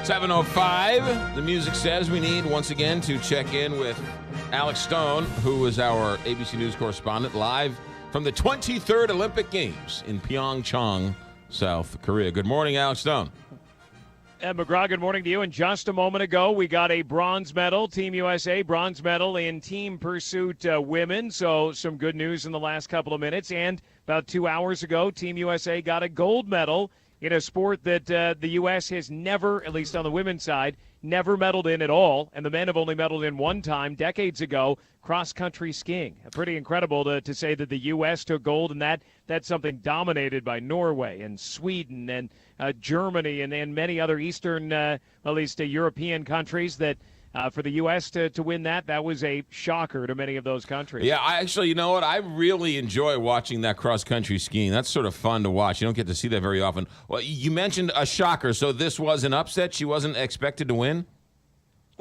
7:05. The music says we need, once again, to check in with Alex Stone, who is our ABC News correspondent, live from the 23rd Olympic Games in Pyeongchang, South Korea. Good morning, Alex Stone. McGraw, good morning to you. And just a moment ago, we got a bronze medal, Team USA, bronze medal in team pursuit women. So some good news in the last couple of minutes. And about 2 hours ago, Team USA got a gold medal in a sport that the U.S. has never, at least on the women's side, never medaled in at all. And the men have only medaled in one time, decades ago, cross-country skiing. Pretty incredible to say that the U.S. took gold, and that's something dominated by Norway and Sweden and Germany and many other Eastern, at least European countries that for the U.S. to win that was a shocker to many of those countries. Yeah, you know what? I really enjoy watching that cross-country skiing. That's sort of fun to watch. You don't get to see that very often. Well, you mentioned a shocker, so this was an upset? She wasn't expected to win?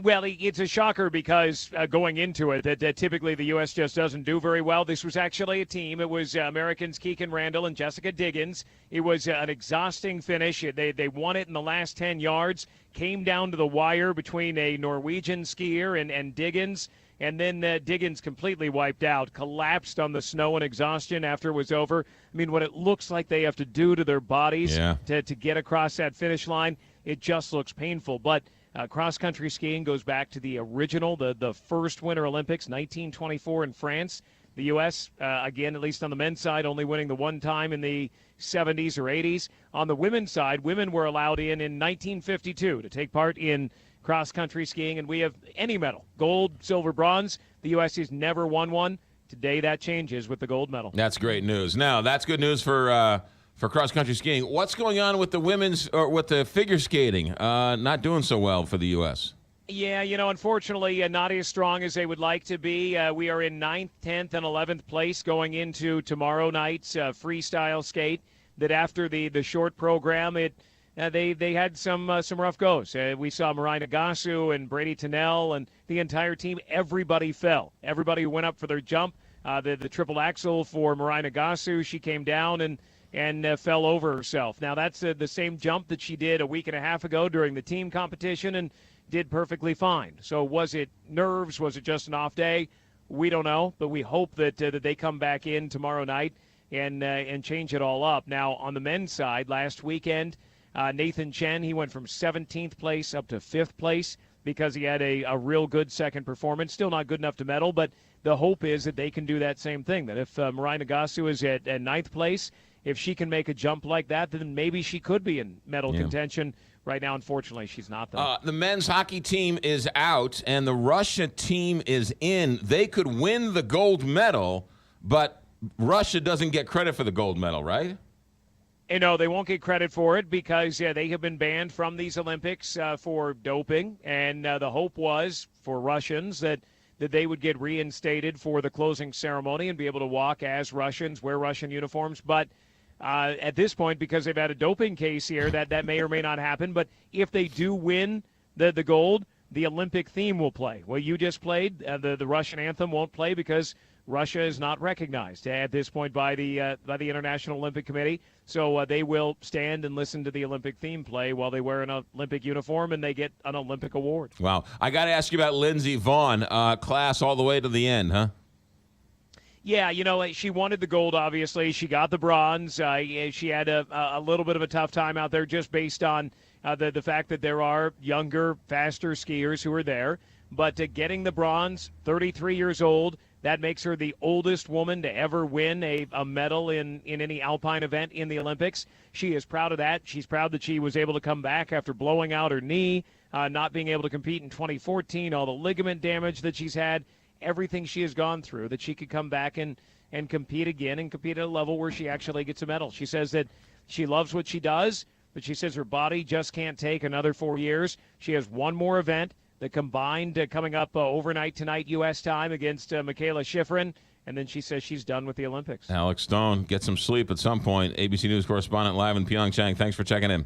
Well, it's a shocker because going into it, that typically the U.S. just doesn't do very well. This was actually a team. It was Americans Keegan Randall and Jessica Diggins. It was an exhausting finish. They won it in the last 10 yards, came down to the wire between a Norwegian skier and Diggins, and then Diggins completely wiped out, collapsed on the snow in exhaustion after it was over. I mean, what it looks like they have to do to their bodies to get across that finish line, it just looks painful. But cross-country skiing goes back to the original, the first Winter Olympics, 1924 in France. The U.S., again, at least on the men's side, only winning the one time in the 70s or 80s. On the women's side, women were allowed in 1952 to take part in cross-country skiing, and we have any medal, gold, silver, bronze. The U.S. has never won one. Today that changes with the gold medal. That's great news. Now, that's good news for cross-country skiing. What's going on with the women's or with the figure skating? Not doing so well for the U.S. Yeah, unfortunately, not as strong as they would like to be. We are in 9th, 10th, and 11th place going into tomorrow night's freestyle skate. That after the short program, they had some rough goes. We saw Mariah Nagasu and Brady Tennell and the entire team. Everybody fell. Everybody who went up for their jump. The triple axel for Mariah Nagasu, she came down and fell over herself. Now, that's the same jump that she did a week and a half ago during the team competition and did perfectly fine. So was it nerves? Was it just an off day? We don't know, but we hope that they come back in tomorrow night and change it all up. Now, on the men's side, last weekend, Nathan Chen, he went from 17th place up to 5th place because he had a real good second performance. Still not good enough to medal, but the hope is that they can do that same thing, that if Mariah Nagasu is at 9th place, if she can make a jump like that, then maybe she could be in medal contention. Right now, unfortunately, she's not, though. The men's hockey team is out, and the Russia team is in. They could win the gold medal, but Russia doesn't get credit for the gold medal, right? No, they won't get credit for it because they have been banned from these Olympics for doping, and the hope was for Russians that they would get reinstated for the closing ceremony and be able to walk as Russians, wear Russian uniforms, but at this point, because they've had a doping case here, that may or may not happen. But if they do win the gold, the Olympic theme will play. Well, you just played. The Russian anthem won't play because Russia is not recognized at this point by the International Olympic Committee. So they will stand and listen to the Olympic theme play while they wear an Olympic uniform and they get an Olympic award. Wow. I got to ask you about Lindsey Vonn, class all the way to the end, huh? Yeah, she wanted the gold, obviously. She got the bronze. She had a little bit of a tough time out there just based on the fact that there are younger, faster skiers who are there. But getting the bronze, 33 years old, that makes her the oldest woman to ever win a medal in any alpine event in the Olympics. She is proud of that. She's proud that she was able to come back after blowing out her knee, not being able to compete in 2014, all the ligament damage that she's had. Everything she has gone through, that she could come back and compete again and compete at a level where she actually gets a medal. She says that she loves what she does, but she says her body just can't take another 4 years. She has one more event, the combined coming up overnight tonight U.S. time against Michaela Schifrin, and then she says she's done with the Olympics. Alex Stone, get some sleep at some point. ABC News correspondent live in Pyeongchang. Thanks for checking in.